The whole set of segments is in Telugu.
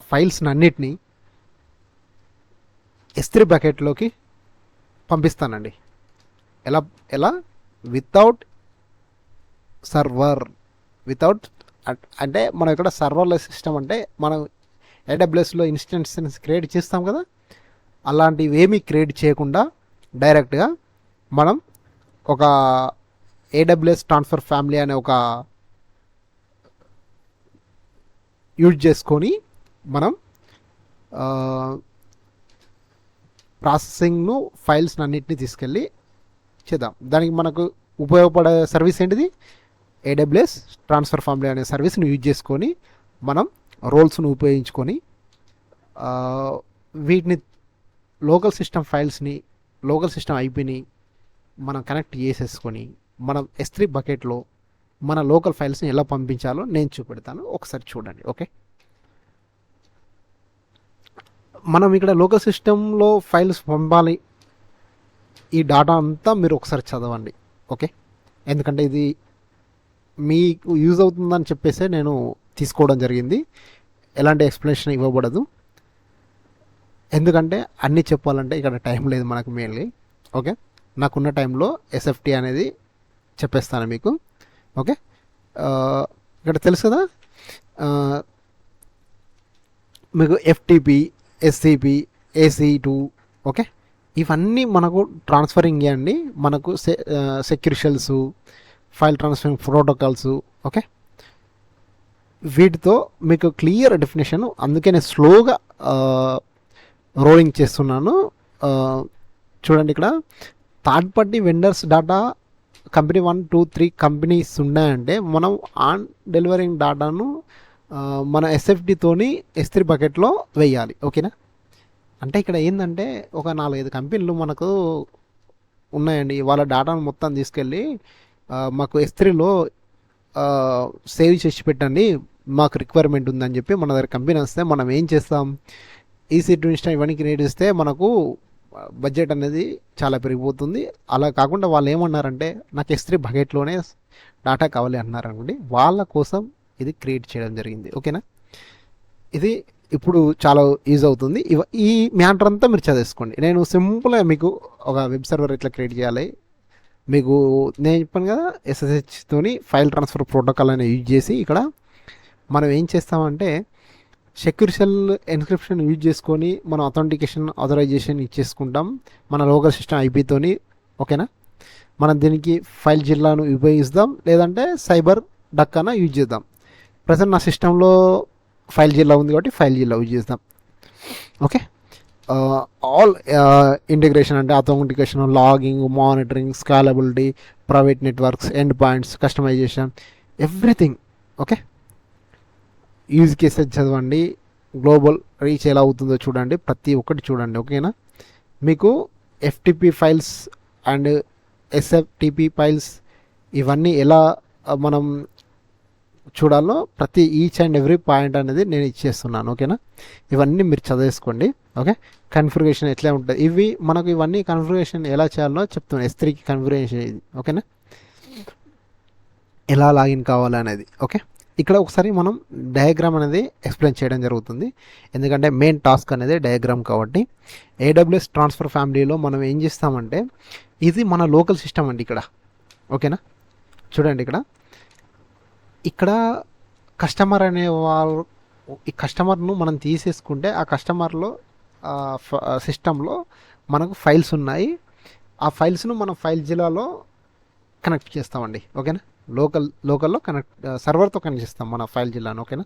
ఫైల్స్ని అన్నిటినీ S3 బకెట్లోకి పంపిస్తానండి. ఎలా ఎలా వితౌట్ సర్వర్, వితౌట్ అంటే మనం ఇక్కడ సర్వర్లెస్ సిస్టమ్ అంటే మనం AWSలో ఇన్స్టెన్సెస్ క్రియేట్ చేస్తాం కదా, అలాంటివి ఏమీ క్రియేట్ చేయకుండా డైరెక్ట్గా మనం ఒక AWS ట్రాన్స్ఫర్ ఫ్యామిలీ అనే ఒక యూజ్ చేసుకొని మనం ప్రాసెసింగ్ను ఫైల్స్ని అన్నిటిని తీసుకెళ్ళి చేద్దాం. దానికి మనకు ఉపయోగపడే సర్వీస్ ఏంటిది? AWS ట్రాన్స్ఫర్ ఫ్యామిలీ అనే సర్వీస్ని యూజ్ చేసుకొని మనం రోల్స్ను ఉపయోగించుకొని వీటిని లోకల్ సిస్టమ్ ఫైల్స్ని, లోకల్ సిస్టమ్ ఐపీని మనం కనెక్ట్ చేసేసుకొని మనం S3 బకెట్లో మన లోకల్ ఫైల్స్ని ఎలా పంపించాలో నేను చూపెడతాను, ఒకసారి చూడండి. ఓకే, మనం ఇక్కడ లోకల్ సిస్టంలో ఫైల్స్ పంపాలి, ఈ డాటా అంతా మీరు ఒకసారి చదవండి. ఓకే, ఎందుకంటే ఇది మీకు యూజ్ అవుతుందని చెప్పేసి నేను తీసుకోవడం జరిగింది. ఎలాంటి ఎక్స్ప్లెనేషన్ ఇవ్వబడదు, ఎందుకంటే అన్నీ చెప్పాలంటే ఇక్కడ టైం లేదు మనకు మెయిన్లీ. ఓకే, నాకున్న టైంలో SFT అనేది చెప్పేస్తాను మీకు. ఓకే, ఇక్కడ తెలుసు కదా మీకు FTP, SCP, AC2. ఓకే, ఇవన్నీ మనకు ట్రాన్స్ఫరింగ్ అండి, మనకు సెక్యూరిషల్స్, ఫైల్ ట్రాన్స్ఫరింగ్ ప్రోటోకాల్స్. ఓకే, వీటితో మీకు క్లియర్ డెఫినేషన్, అందుకే నేను స్లోగా రోలింగ్ చేస్తున్నాను. చూడండి, ఇక్కడ third party vendors data company 1, 2, 3 companies ఉన్నాయంటే మనం ఆన్ డెలివరింగ్ డాటాను మన SFTతోని S3 బకెట్లో వేయాలి. ఓకేనా, అంటే ఇక్కడ ఏంటంటే ఒక 4-5 కంపెనీలు మనకు ఉన్నాయండి, వాళ్ళ డాటాను మొత్తం తీసుకెళ్ళి మాకు S3లో సేవ్ చేసి పెట్టండి, మాకు రిక్వైర్మెంట్ ఉందని చెప్పి మన దగ్గర కంపెనీ వస్తే మనం ఏం చేస్తాం, EC2 ఇన్స్టా ఇవన్నీ క్రియేట్ చేస్తే మనకు బడ్జెట్ అనేది చాలా పెరిగిపోతుంది. అలా కాకుండా వాళ్ళు ఏమన్నారంటే నాకు S3 బకెట్లోనే డాటా కావాలి అన్నారు అనుకోండి, వాళ్ళ కోసం ఇది క్రియేట్ చేయడం జరిగింది. ఓకేనా, ఇది ఇప్పుడు చాలా యూజ్ అవుతుంది. ఈ మ్యాటర్ అంతా మీరు చదివేసుకోండి. నేను సింపుల్గా మీకు ఒక వెబ్ సర్వర్ ఎట్లా క్రియేట్ చేయాలి మీకు నేను చెప్పాను కదా, SSHతోని ఫైల్ ట్రాన్స్ఫర్ ప్రోటోకాల్ అనేది యూజ్ చేసి ఇక్కడ మనం ఏం చేస్తామంటే సెక్యూరిషల్ ఎన్క్రిప్షన్ యూజ్ చేసుకొని మనం ఆథరైజేషన్ ఇచ్చేసుకుంటాం మన లోకల్ సిస్టమ్ ఐపీతోని. ఓకేనా, మనం దీనికి ఫైల్ జిల్లాను ఉపయోగిస్తాం, లేదంటే సైబర్ డక్ అన్న యూజ్ చేద్దాం. ప్రజెంట్ నా సిస్టంలో ఫైల్ జిల్లా ఉంది కాబట్టి ఫైల్ జిల్లా యూజ్ చేద్దాం. ఓకే, ఆల్ ఇంటిగ్రేషన్ అంటే authentication, logging, monitoring, scalability, private networks, end points, customization, everything. Okay, use cases చదవండి, గ్లోబల్ రీచ్ ఎలా అవుతుందో చూడండి, ప్రతి ఒక్కటి చూడండి. ఓకేనా, మీకు FTP files and SFTP files ఇవన్నీ ఎలా మనం చూడాలో ప్రతి ఈచ్ అండ్ ఎవ్రీ పాయింట్ అనేది నేను ఇచ్చేస్తున్నాను. ఓకేనా, ఇవన్నీ మీరు చదివేసుకోండి. ఓకే, కన్ఫిగరేషన్ ఎట్లా ఉంటుంది, ఇవి మనకు ఇవన్నీ కన్ఫిగరేషన్ ఎలా చేయాలో చెప్తున్నాను. S3కి కన్ఫిగరేషన్ ఇది. ఓకేనా, ఎలా లాగిన్ కావాలనేది. ఓకే, ఇక్కడ ఒకసారి మనం డయాగ్రామ్ అనేది ఎక్స్ప్లెయిన్ చేయడం జరుగుతుంది, ఎందుకంటే మెయిన్ టాస్క్ అనేది డయాగ్రామ్ కాబట్టి. AWS ట్రాన్స్ఫర్ ఫ్యామిలీలో మనం ఏం చేస్తామంటే ఇది మన లోకల్ సిస్టమ్ అండి ఇక్కడ. ఓకేనా, చూడండి, ఇక్కడ కస్టమర్ అనే వాళ్ళు, ఈ కస్టమర్ను మనం తీసేసుకుంటే ఆ కస్టమర్లో సిస్టంలో మనకు ఫైల్స్ ఉన్నాయి, ఆ ఫైల్స్ను మనం ఫైల్ జిల్లాలో కనెక్ట్ చేస్తామండి. ఓకేనా, లోకల్లో కనెక్ట్ సర్వర్తో కనెక్ట్ చేస్తాం మన ఫైల్ జిల్లాను. ఓకేనా,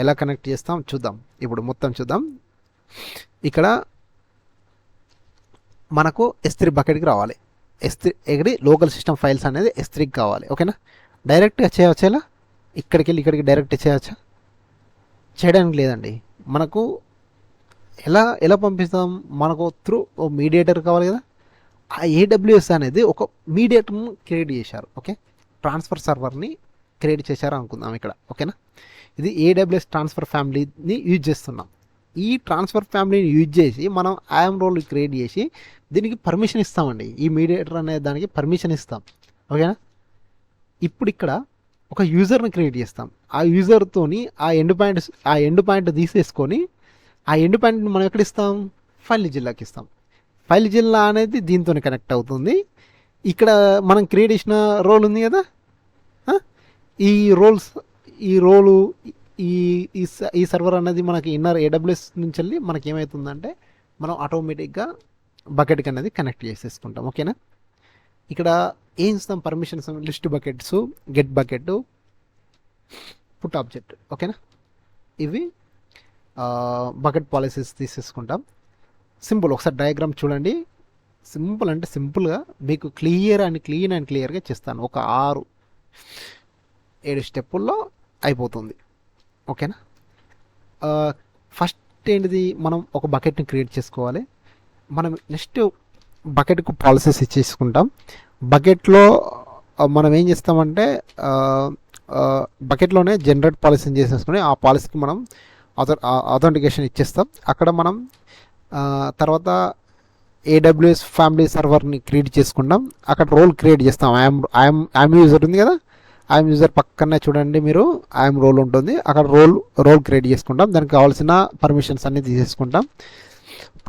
ఎలా కనెక్ట్ చేస్తాం చూద్దాం, ఇప్పుడు మొత్తం చూద్దాం. ఇక్కడ మనకు S3 బకెట్కి రావాలి, S3 ఎక్కడి లోకల్ సిస్టమ్ ఫైల్స్ అనేది S3కి కావాలి. ఓకేనా, డైరెక్ట్గా చేయవచ్చా, ఇలా ఇక్కడికి వెళ్ళి ఇక్కడికి డైరెక్ట్ చేయవచ్చా? చేయడానికి లేదండి, మనకు ఎలా పంపిస్తాం, మనకు త్రూ ఓ మీడియేటర్ కావాలి కదా. ఆ AWS అనేది ఒక మీడియేటర్ను క్రియేట్ చేశారు. ఓకే, ట్రాన్స్ఫర్ సర్వర్ని క్రియేట్ చేశారు అనుకుందాం ఇక్కడ. ఓకేనా, ఇది AWS ట్రాన్స్ఫర్ ఫ్యామిలీని యూజ్ చేస్తున్నాం. ఈ ట్రాన్స్ఫర్ ఫ్యామిలీని యూజ్ చేసి మనం ఐఎమ్ రోల్ క్రియేట్ చేసి దీనికి పర్మిషన్ ఇస్తామండి, ఈ మీడియేటర్ అనే దానికి పర్మిషన్ ఇస్తాం. ఓకేనా, ఇప్పుడు ఇక్కడ ఒక యూజర్ని క్రియేట్ చేస్తాం. ఆ యూజర్తోని ఆ ఎండ్ పాయింట్ తీసేసుకొని ఆ ఎండ్ పాయింట్ని మనం ఎక్కడ ఇస్తాం, ఫైల్ జిల్లాకి ఇస్తాం. ఫైల్ జిల్లా అనేది దీంతో కనెక్ట్ అవుతుంది. ఇక్కడ మనం క్రియేట్ చేసిన రోల్ ఉంది కదా, ఆ, ఈ రోల్స్ ఈ రోలు ఈ ఈ ఈ సర్వర్ అనేది మనకి ఇన్నర్ ఏడబ్ల్యూఎస్ నుంచి వెళ్ళి మనకి ఏమవుతుందంటే మనం ఆటోమేటిక్గా బకెట్కి అనేది కనెక్ట్ చేసేసుకుంటాం. ఓకేనా. ఇక్కడ ఏం ఇస్తాం, permissions list buckets, get bucket, put object. ఓకేనా. ఇవి బకెట్ పాలసీస్ తీసేసుకుంటాం. సింపుల్. ఒకసారి డయాగ్రామ్ చూడండి. సింపుల్ అంటే సింపుల్గా మీకు క్లీన్ అండ్ క్లియర్గా చేస్తాను. ఒక 6-7 స్టెప్పుల్లో అయిపోతుంది. ఓకేనా. ఫస్ట్ ఏంటిది, మనం ఒక బకెట్ని క్రియేట్ చేసుకోవాలి. మనం నెక్స్ట్ బకెట్కు పాలసీస్ ఇచ్చేసుకుంటాం. బకెట్లో మనం ఏం చేస్తామంటే బకెట్లోనే జనరేట్ పాలసీని చేసేసుకుని ఆ పాలసీకి మనం అథెంటికేషన్ ఇచ్చేస్తాం. అక్కడ మనం తర్వాత ఏడబ్ల్యూఎస్ ఫ్యామిలీ సర్వర్ని క్రియేట్ చేసుకుంటాం. అక్కడ రోల్ క్రియేట్ చేస్తాం. ఐఎమ్ యూజర్ ఉంది కదా, ఐఎమ్ యూజర్ పక్కనే చూడండి మీరు ఐఎమ్ రోల్ ఉంటుంది. అక్కడ రోల్ క్రియేట్ చేసుకుంటాం. దానికి కావాల్సిన పర్మిషన్స్ అన్ని తీసేసుకుంటాం.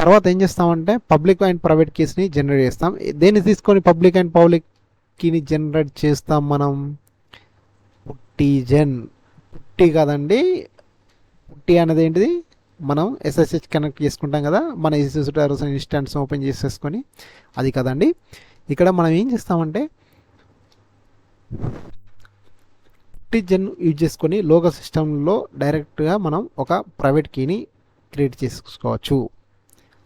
తర్వాత ఏం చేస్తామంటే పబ్లిక్ అండ్ ప్రైవేట్ కీస్ని జనరేట్ చేస్తాం. దేన్ని తీసుకొని పబ్లిక్ అండ్ పబ్లిక్ కీని జనరేట్ చేస్తాం మనం, పుట్టి కదండి. పుట్టి అనేది ఏంటిది, మనం ఎస్ఎస్హెచ్ కనెక్ట్ చేసుకుంటాం కదా, మన ఇన్స్టాన్స్ ఓపెన్ చేసేసుకొని, అది కదండి. ఇక్కడ మనం ఏం చేస్తామంటే పుట్టిజెన్ యూజ్ చేసుకొని లోకల్ సిస్టంలో డైరెక్ట్గా మనం ఒక ప్రైవేట్ కీని క్రియేట్ చేసుకోవచ్చు.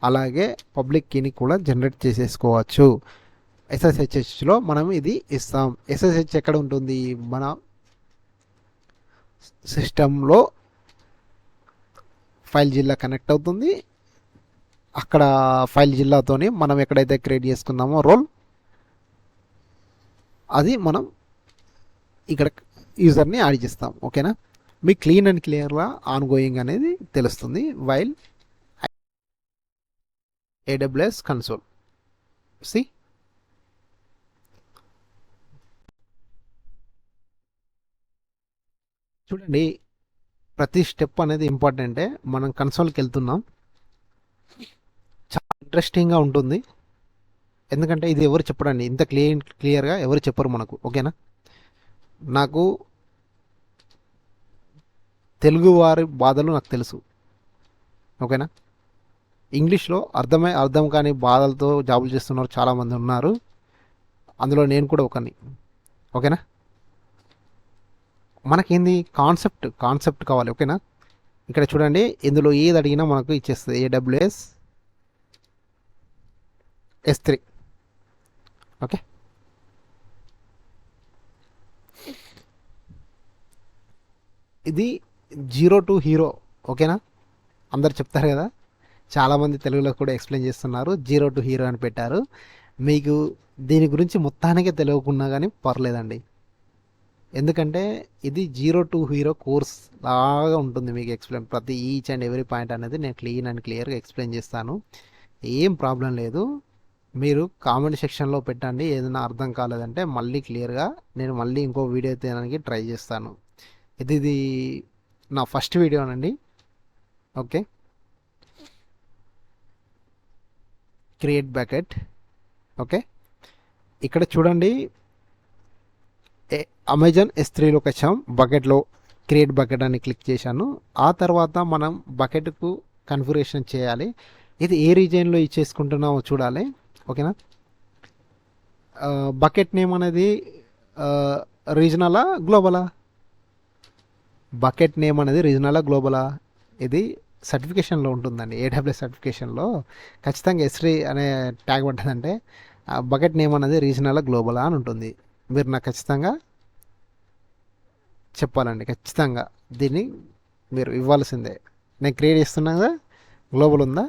అలాగే పబ్లిక్ కీని కూడా జనరేట్ చేసేసుకోవచ్చు. ఎస్ఎస్హెచ్లో మనం ఇది ఇస్తాం. ఎస్ఎస్హెచ్ ఎక్కడ ఉంటుంది, మన సిస్టంలో ఫైల్ జిల్లా కనెక్ట్ అవుతుంది. అక్కడ ఫైల్ జిల్లాతోని మనం ఎక్కడైతే క్రియేట్ చేసుకున్నామో రోల్, అది మనం ఇక్కడ యూజర్ని యాడ్ చేస్తాం. ఓకేనా. మీ క్లీన్ అండ్ క్లియర్గా ఆన్ గోయింగ్ అనేది తెలుస్తుంది వైల్ AWS కన్సోల్. సి చూడండి, ప్రతి స్టెప్ అనేది ఇంపార్టెంటే. మనం కన్సోల్కి వెళ్తున్నాం, చాలా ఇంట్రెస్టింగ్గా ఉంటుంది. ఎందుకంటే ఇది ఎవరు చెప్పడండి, ఇంత క్లియర్గా ఎవరు చెప్పరు మనకు. ఓకేనా. నాకు తెలుగు వారి బాధలు నాకు తెలుసు. ఓకేనా. ఇంగ్లీష్లో అర్థం కాని బాధలతో జాబులు చేస్తున్నారు చాలామంది ఉన్నారు. అందులో నేను కూడా ఒకని. ఓకేనా. మనకేంది కాన్సెప్ట్ కావాలి. ఓకేనా. ఇక్కడ చూడండి, ఇందులో ఏది అడిగినా మనకు ఇచ్చేస్తుంది. AWS S3. ఓకే. ఇది 0 to హీరో. ఓకేనా. అందరు చెప్తారు కదా, చాలామంది తెలుగులో కూడా ఎక్స్ప్లెయిన్ చేస్తున్నారు. 0 to హీరో అని పెట్టారు. మీకు దీని గురించి మొత్తానికే తెలియకున్నా కానీ పర్లేదండి. ఎందుకంటే ఇది 0 to హీరో కోర్స్ లాగా ఉంటుంది. మీకు ఎక్స్ప్లెయిన్ ప్రతి ఈచ్ అండ్ ఎవ్రీ పాయింట్ అనేది నేను క్లీన్ అండ్ క్లియర్గా ఎక్స్ప్లెయిన్ చేస్తాను. ఏం ప్రాబ్లం లేదు. మీరు కామెంట్ సెక్షన్లో పెట్టండి. ఏదైనా అర్థం కాలేదంటే మళ్ళీ క్లియర్గా నేను మళ్ళీ ఇంకో వీడియో తీయడానికి ట్రై చేస్తాను. ఇది నా ఫస్ట్ వీడియోనండి. ఓకే. Create bucket. ఓకే. ఇక్కడ చూడండి, అమెజాన్ S3లోకి వచ్చాం. బకెట్లో క్రియేట్ బకెట్ అని క్లిక్ చేశాను. ఆ తర్వాత మనం బకెట్కు కన్ఫిగరేషన్ చేయాలి. ఇది ఏ రీజియన్లో ఇచ్చేసుకుంటున్నామో చూడాలి. ఓకేనా. బకెట్ నేమ్ అనేది రీజనలా గ్లోబలా, బకెట్ నేమ్ అనేది రీజనలా గ్లోబలా, ఇది సర్టిఫికేషన్లో ఉంటుందండి. AWS సర్టిఫికేషన్లో ఖచ్చితంగా S3 అనే ట్యాగ్ పడ్డదంటే బకెట్ నేమ్ అనేది రీజనలా గ్లోబలా అని ఉంటుంది. మీరు నాకు ఖచ్చితంగా చెప్పాలండి. ఖచ్చితంగా దీన్ని మీరు ఇవ్వాల్సిందే. నేను క్రియేట్ చేస్తున్నా కదా, గ్లోబల్ ఉందా.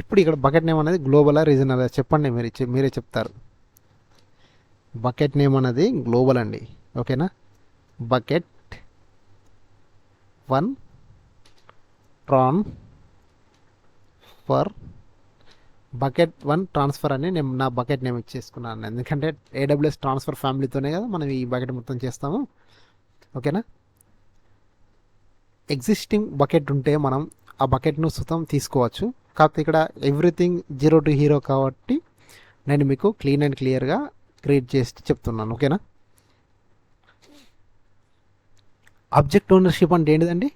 ఇప్పుడు ఇక్కడ బకెట్ నేమ్ అనేది గ్లోబలా రీజనలా చెప్పండి, మీరే చెప్తారు. బకెట్ నేమ్ అనేది గ్లోబల్ అండి. ఓకేనా. Bucket 1 Tron for bucket 1 transfer అని నేను నా బకెట్ నేమ్ ఇచ్చేసుకున్నాను, ఎందుకంటే ఏడబ్ల్యూఎస్ ట్రాన్స్ఫర్ ఫ్యామిలీతోనే కదా మనం ఈ బకెట్ మొత్తం చేస్తాము. ఓకేనా. ఎగ్జిస్టింగ్ బకెట్ ఉంటే మనం ఆ బకెట్ను సుతం తీసుకోవచ్చు. కాకపోతే ఇక్కడ ఎవ్రీథింగ్ 0 to హీరో కాబట్టి నేను మీకు క్లీన్ అండ్ క్లియర్గా క్రియేట్ చేసి చెప్తున్నాను. ఓకేనా. ఆబ్జెక్ట్ ఓనర్షిప్ అంటే ఏంటిదండి,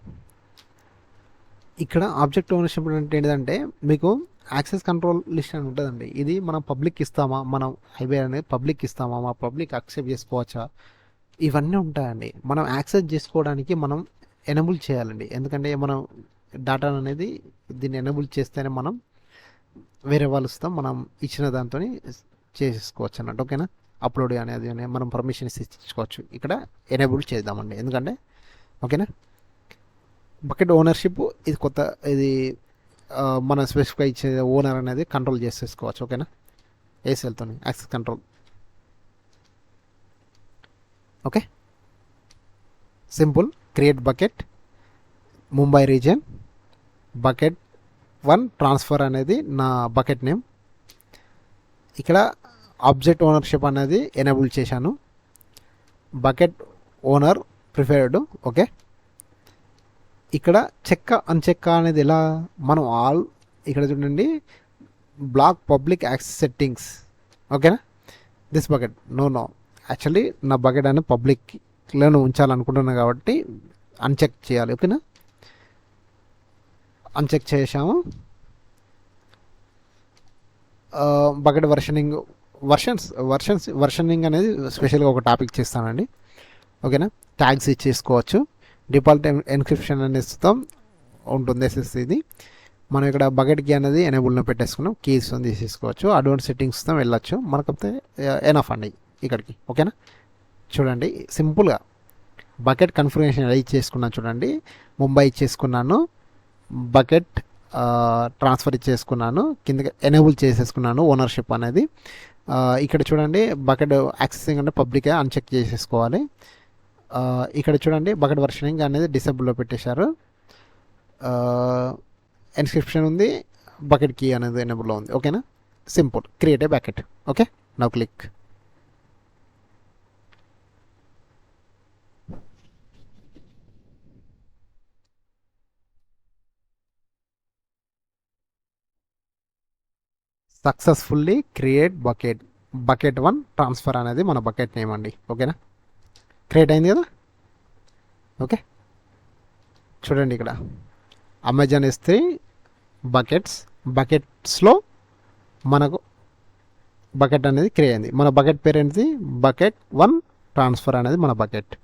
ఇక్కడ ఆబ్జెక్ట్ ఓనర్షిప్ అంటే ఏంటిదంటే మీకు యాక్సెస్ కంట్రోల్ లిస్ట్ అని ఉంటుందండి. ఇది మనం పబ్లిక్ ఇస్తామా, మనం హైవే అనేది పబ్లిక్ ఇస్తామా, మా పబ్లిక్ యాక్సెప్ట్ చేసుకోవచ్చా, ఇవన్నీ ఉంటాయండి. మనం యాక్సెస్ చేసుకోవడానికి మనం ఎనేబుల్ చేయాలండి, ఎందుకంటే మనం డేటా అనేది దీన్ని ఎనేబుల్ చేస్తేనే మనం వేరే వాళ్ళు ఇస్తాం, మనం ఇచ్చిన దాంతో చేసేసుకోవచ్చు అన్నట్టు. ఓకేనా. అప్లోడ్ అనేది మనం పర్మిషన్స్ ఇచ్చుకోవచ్చు. ఇక్కడ ఎనేబుల్ చేద్దామండి, ఎందుకంటే ఓకేనా. బకెట్ ఓనర్షిప్ ఇది కొత్త, ఇది మనం స్పెసిఫిక్గా ఇచ్చే ఓనర్ అనేది కంట్రోల్ చేసేసుకోవచ్చు. ఓకేనా. ఏసీఎల్తో access control. Okay, simple. Create bucket Mumbai region, bucket 1 transfer అనేది నా బకెట్ నేమ్. ఇక్కడ ఆబ్జెక్ట్ ఓనర్షిప్ అనేది ఎనేబుల్ చేశాను, బకెట్ ఓనర్ ప్రిఫర్డ్. ఓకే. ఇక్కడ చెక్క అన్చెక్క అనేది ఎలా, మనం ఆల్ ఇక్కడ చూడండి బ్లాక్ పబ్లిక్ యాక్సెస్ సెట్టింగ్స్. ఓకేనా. దిస్ బకెట్ నో యాక్చువల్లీ నా బకెట్ అనేది పబ్లిక్లో ఉంచాలనుకుంటున్నాను కాబట్టి అన్చెక్ చేయాలి. ఓకేనా. అన్చెక్ చేసాము. బకెట్ వర్షనింగ్ అనేది స్పెషల్గా ఒక టాపిక్ చేస్తానండి. ఓకేనా. ట్యాగ్స్ ఇచ్చేసుకోవచ్చు. డిఫాల్ట్ ఎన్క్రిప్షన్ అనేది ఉంటుంది ఎస్ఎస్సిది. మనం ఇక్కడ బకెట్ కీ అనేది ఎనేబుల్లో పెట్టేసుకున్నాం, కీస్ తీసేసుకోవచ్చు. అడ్వాన్స్ సెట్టింగ్స్తో వెళ్ళొచ్చు, మనకైతే ఎనఫ్ అండి ఇక్కడికి. ఓకేనా. చూడండి సింపుల్గా బకెట్ కన్ఫిగరేషన్ ఎలా ఇచ్చేసుకున్నాను చూడండి. ముంబై ఇచ్చేసుకున్నాను, బకెట్ ట్రాన్స్ఫర్ ఇచ్చేసుకున్నాను, కింద ఎనేబుల్ చేసేసుకున్నాను ఓనర్షిప్ అనేది. ఇక్కడ చూడండి బకెట్ యాక్సెసింగ్ అంటే పబ్లిక్ అన్చెక్ చేసేసుకోవాలి. ఇక్కడ చూడండి బకెట్ వర్షనింగ్ అనేది డిసేబుల్లో పెట్టేశారు, ఎన్స్క్రిప్షన్ ఉంది, బకెట్ కీ అనేది ఎనేబుల్లో ఉంది. ఓకేనా. Simple. Create a bucket. Okay, now click. Successfully create bucket 1 transfer అనేది మన బకెట్ నేమ్ అండి. ఓకేనా. క్రియేట్ అయింది కదా. ఓకే, చూడండి ఇక్కడ అమెజాన్ S3 బకెట్స్లో మనకు బకెట్ అనేది క్రియేట్ అయింది. మన బకెట్ పేరు ఏంటిది, బకెట్ 1 ట్రాన్స్ఫర్ అనేది మన bucket.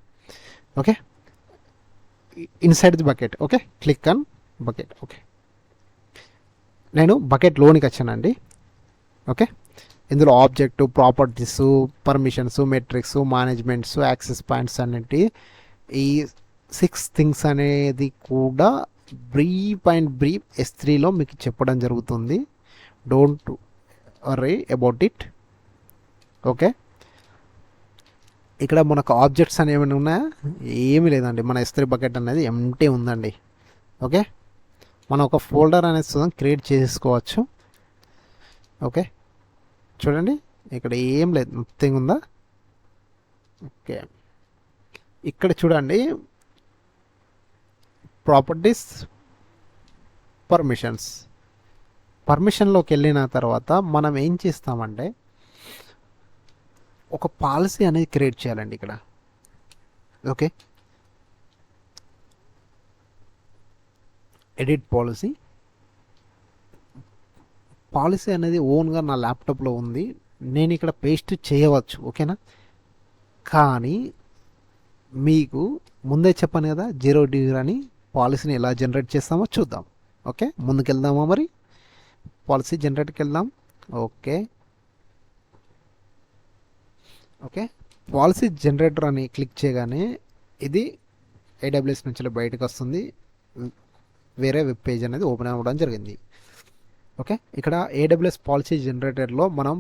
Okay, inside the bucket. Okay, click on bucket. Okay, నేను బకెట్ లోనికి వచ్చానండి. ఓకే, ఇందులో object, properties, permissions, metrics, managements, access points అన్నిటి ఈ 6 థింగ్స్ అనేది కూడా బ్రీఫ్ S3లో మీకు చెప్పడం జరుగుతుంది. Don't worry about it. Okay, ఇక్కడ మనకు ఆబ్జెక్ట్స్ అనేవి ఏమైనా ఉన్నాయా, ఏమీ లేదండి. మన S3 బకెట్ అనేది ఎంటీ ఉందండి. ఓకే, మనం ఒక ఫోల్డర్ అనేది క్రియేట్ చేసుకోవచ్చు. ఓకే, చూడండి ఇక్కడ ఏం లేదు, నథింగ్ ఉందా. ఓకే, ఇక్కడ చూడండి ప్రాపర్టీస్, పర్మిషన్లోకి వెళ్ళిన తర్వాత మనం ఏం చేస్తామంటే ఒక పాలసీ అనేది క్రియేట్ చేయాలండి ఇక్కడ. ఓకే, ఎడిట్ పాలసీ అనేది ఓన్గా నా ల్యాప్టాప్లో ఉంది, నేను ఇక్కడ పేస్ట్ చేయవచ్చు. ఓకేనా. కానీ మీకు ముందే చెప్పాను కదా 0 డిగ్రీ అని పాలసీని ఎలా జనరేట్ చేస్తామో చూద్దాం. ఓకే, ముందుకెళ్దామా మరి, పాలసీ జనరేట్కి వెళ్దాం. ఓకే, పాలసీ జనరేటర్ అని క్లిక్ చేయగానే ఇది AWS నుంచి బయటకు వస్తుంది, వేరే వెబ్ పేజ్ అనేది ఓపెన్ అవ్వడం జరిగింది. ఓకే, ఇక్కడ AWS పాలసీ జనరేటర్లో మనం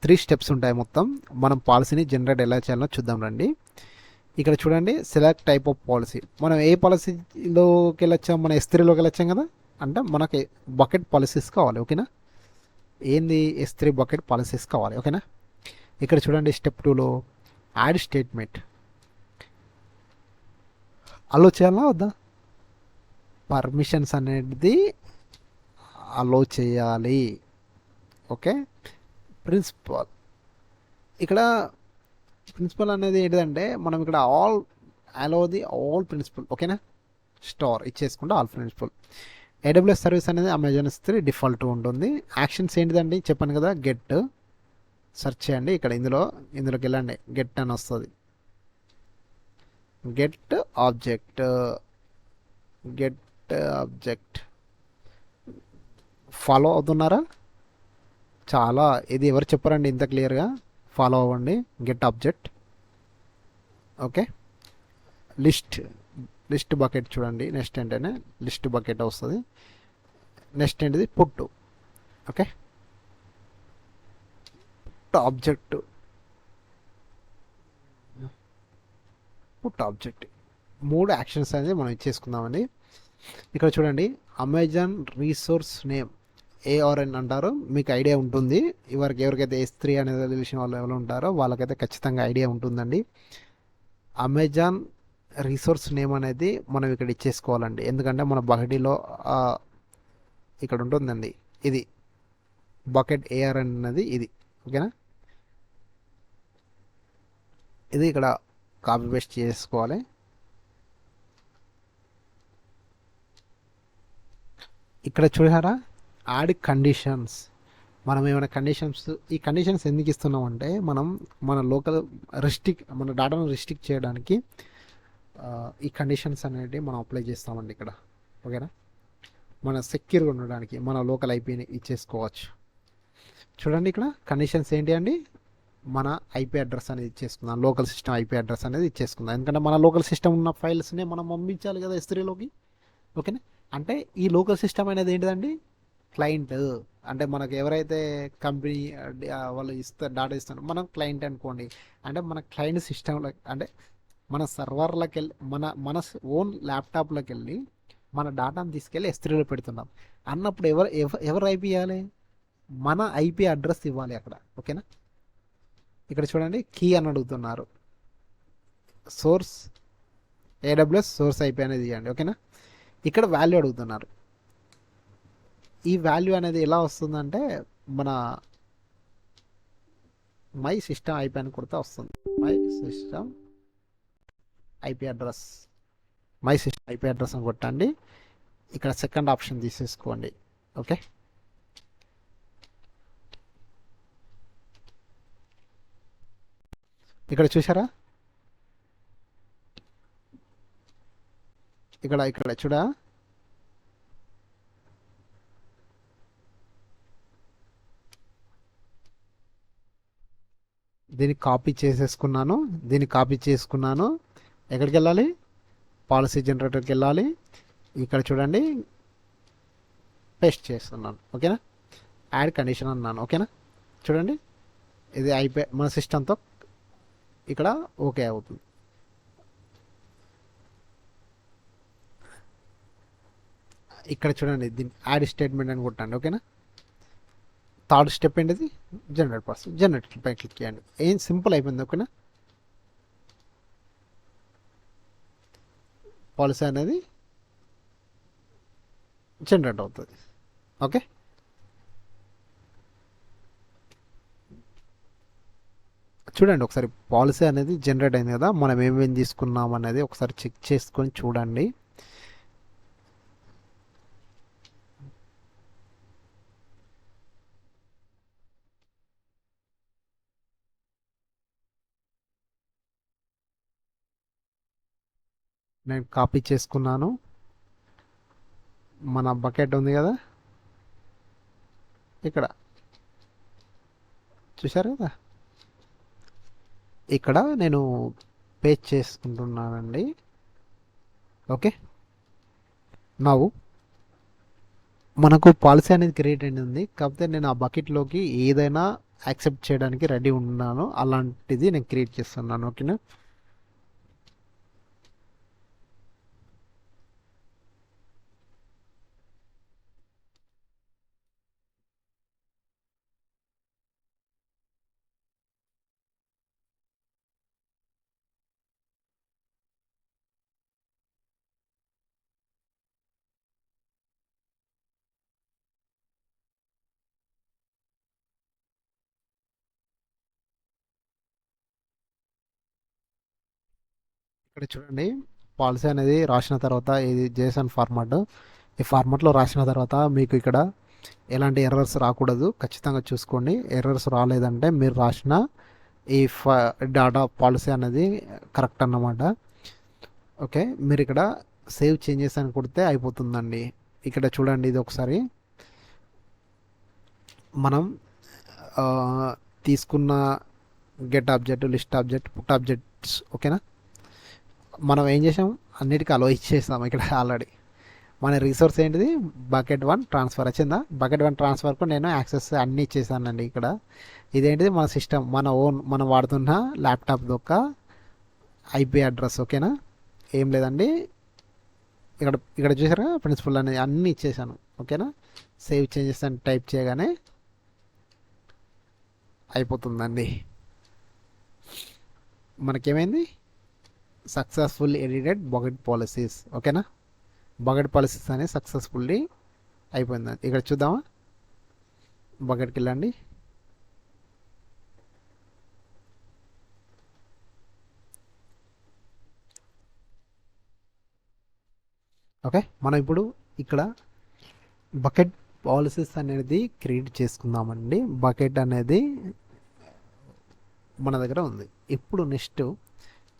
3 స్టెప్స్ ఉంటాయి మొత్తం. మనం పాలసీని జనరేట్ ఎలా చేయాలో చూద్దాం రండి. ఇక్కడ చూడండి సెలెక్ట్ టైప్ ఆఫ్ పాలసీ. మనం ఏ పాలసీలోకి వెళ్ళొచ్చాం, మన S3లోకి వెళ్ళొచ్చాం కదా. అంటే మనకి బకెట్ పాలసీస్ కావాలి. ఓకేనా, ఏంది S3 బకెట్ పాలసీస్ కావాలి. ఓకేనా, ఇక్కడ చూడండి స్టెప్ 2లో యాడ్ స్టేట్మెంట్ అలో చేయాలా వద్దా, పర్మిషన్స్ అనేది అలో చేయాలి. ఓకే, ప్రిన్సిపల్ ఇక్కడ ప్రిన్సిపల్ అనేది ఏంటిదంటే మనం ఇక్కడ all allow the all principal. ఓకేనా, స్టార్ ఇచ్చేసుకుంటే ఆల్ ప్రిన్సిపల్. AWS సర్వీస్ అనేది అమెజాన్ S3 డిఫాల్ట్ ఉంటుంది. యాక్షన్స్ ఏంటిదండి చెప్పాను కదా, గెట్ సెర్చ్ చేయండి. ఇక్కడ ఇందులోకి వెళ్ళండి, గెట్ అని వస్తుంది. గెట్ ఆబ్జెక్ట్ ఫాలో అవుతున్నారా? చాలా ఇది ఎవరు చెప్పారండి ఇంత క్లియర్గా? ఫాలో అవ్వండి. Get object. Okay, list bucket చూడండి. నెక్స్ట్ ఏంటనే లిస్ట్ బకెట్ వస్తుంది. నెక్స్ట్ ఏంటిది పుట్టు. Okay, object put object 3 actions అనేది మనం ఇచ్చేసుకుందామండి. ఇక్కడ చూడండి అమెజాన్ రీసోర్స్ నేమ్ ARN అంటారు. మీకు ఐడియా ఉంటుంది. ఎవరికైతే S3 అనేది తెలిసిన వాళ్ళు ఎవరు ఉంటారో వాళ్ళకైతే ఖచ్చితంగా ఐడియా ఉంటుందండి. అమెజాన్ రిసోర్స్ నేమ్ అనేది మనం ఇక్కడ ఇచ్చేసుకోవాలండి. ఎందుకంటే మన బకెట్లో ఇక్కడ ఉంటుందండి, ఇది బకెట్ ARN అనేది ఇది. ఓకేనా, ఇది ఇక్కడ కాపీ పేస్ట్ చేసుకోవాలి. ఇక్కడ చూసారా యాడ్ కండిషన్స్. మనం ఏమైనా ఈ కండిషన్స్ ఎందుకు ఇస్తున్నాం అంటే మనం మన లోకల్ మన డేటాను రిస్ట్రిక్ట్ చేయడానికి ఈ కండిషన్స్ అనేవి మనం అప్లై చేస్తామండి ఇక్కడ. ఓకేనా, మన సెక్యూర్గా ఉండడానికి మన లోకల్ ఐపీని ఇచ్చేసుకోవచ్చు. చూడండి ఇక్కడ కండిషన్స్ ఏంటి అండి, మన IP అడ్రస్ అనేది ఇచ్చేసుకుందాం. లోకల్ సిస్టమ్ IP అడ్రస్ అనేది ఇచ్చేసుకుందాం. ఎందుకంటే మన లోకల్ సిస్టమ్ ఉన్న ఫైల్స్నే మనం పంపించాలి కదా S3లోకి. ఓకేనా, అంటే ఈ లోకల్ సిస్టమ్ అనేది ఏంటిదండి, క్లయింట్. అంటే మనకు ఎవరైతే కంపెనీ వాళ్ళు డేటా ఇస్తారు మనం క్లయింట్ అనుకోండి. అంటే మన క్లయింట్ సిస్టంలో అంటే మన సర్వర్లోకి వెళ్ళి మన ఓన్ ల్యాప్టాప్లోకి వెళ్ళి మన డేటాను తీసుకెళ్ళి S3లో పెడుతున్నాం అన్నప్పుడు ఎవరు IP ఇవ్వాలి, మన IP అడ్రస్ ఇవ్వాలి అక్కడ. ఓకేనా, ఇక్కడ చూడండి కీ అని అడుగుతున్నారు. సోర్స్ AWS సోర్స్ IP అనేది ఇవ్వండి. ఓకేనా, ఇక్కడ వాల్యూ అడుగుతున్నారు. ఈ వాల్యూ అనేది ఎలా వస్తుందంటే మన మై సిస్టమ్ IP అని కొడితే వస్తుంది. మై సిస్టమ్ IP అడ్రస్ అని కొట్టండి. ఇక్కడ సెకండ్ ఆప్షన్ తీసేసుకోండి. ఓకే, ఇక్కడ చూసారా, ఇక్కడ చూడ దీన్ని కాపీ చేసుకున్నాను. ఎక్కడికి వెళ్ళాలి, పాలసీ జనరేటర్కి వెళ్ళాలి. ఇక్కడ చూడండి పేస్ట్ చేస్తున్నాను. ఓకేనా, యాడ్ కండిషన్ అన్నాను. ఓకేనా, చూడండి ఇది అయిపోయి మన సిస్టంతో ఇక్కడ ఓకే అవుతుంది. ఇక్కడ చూడండి దీన్ని యాడ్ స్టేట్మెంట్ అని కొట్టండి. ఓకేనా, థర్డ్ స్టెప్ ఏంటిది, జనరేట్ పై క్లిక్ చేయండి. ఏం సింపుల్ అయిపోయింది. ఓకేనా, పాలసీ అనేది జనరేట్ అవుతుంది. ఓకే, చూడండి ఒకసారి పాలసీ అనేది జనరేట్ అయింది కదా, మనం ఏమేమి తీసుకున్నాం అనేది ఒకసారి చెక్ చేసుకొని చూడండి. నేను కాపీ చేసుకున్నాను. మన బకెట్ ఉంది కదా ఇక్కడ, చూసారు కదా, ఇక్కడ నేను పేస్ట్ చేసుకుంటున్నానండి. ఓకే, నవ్వు మనకు పాలసీ అనేది క్రియేట్ అయింది ఉంది. కాకపోతే నేను ఆ బకెట్లోకి ఏదైనా యాక్సెప్ట్ చేయడానికి రెడీ ఉన్నాను. అలాంటిది నేను క్రియేట్ చేస్తున్నాను. ఓకేనా, ఇక్కడ చూడండి, పాలసీ అనేది రాసిన తర్వాత ఇది జేసన్ ఫార్మాట్. ఈ ఫార్మాట్లో రాసిన తర్వాత మీకు ఇక్కడ ఎలాంటి ఎర్రర్స్ రాకూడదు, ఖచ్చితంగా చూసుకోండి. ఎర్రర్స్ రాలేదంటే మీరు రాసిన ఈ డాటా పాలసీ అనేది కరెక్ట్ అన్నమాట. ఓకే, మీరు ఇక్కడ సేవ్ చేంజెస్ అని కొడితే అయిపోతుందండి. ఇక్కడ చూడండి, ఇది ఒకసారి మనం తీసుకున్న get object, list object, put objects, ఓకేనా. మనం ఏం చేసాం, అన్నిటికీ అలో ఇచ్చేసాం ఇక్కడ ఆల్రెడీ. మన రిసోర్స్ ఏంటిది, బకెట్ 1 ట్రాన్స్ఫర్ వచ్చిందా. బకెట్ 1 ట్రాన్స్ఫర్కు నేను యాక్సెస్ అన్నీ ఇచ్చేసానండి ఇక్కడ. ఇదేంటిది, మన సిస్టమ్, మన ఓన్, మనం వాడుతున్న ల్యాప్టాప్ యొక్క ఐపీ అడ్రస్, ఓకేనా. ఏం లేదండి, ఇక్కడ ఇక్కడ చూసారా ప్రిన్సిపల్ అనేది అన్నీ ఇచ్చేసాను, ఓకేనా. సేవ్ చేంజెస్ అని టైప్ చేయగానే అయిపోతుందండి. మనకేమైంది, సక్సెస్ఫుల్ ఎడిటెడ్ బకెట్ పాలసీస్, ఓకేనా. బకెట్ పాలసీస్ అనేది సక్సెస్ఫుల్లీ అయిపోయింది. ఇక్కడ చూద్దామా, బకెట్కి వెళ్ళండి. ఓకే, మనం ఇప్పుడు ఇక్కడ బకెట్ పాలసీస్ అనేది క్రియేట్ చేసుకుందామండి. బకెట్ అనేది మన దగ్గర ఉంది. ఇప్పుడు నెక్స్ట్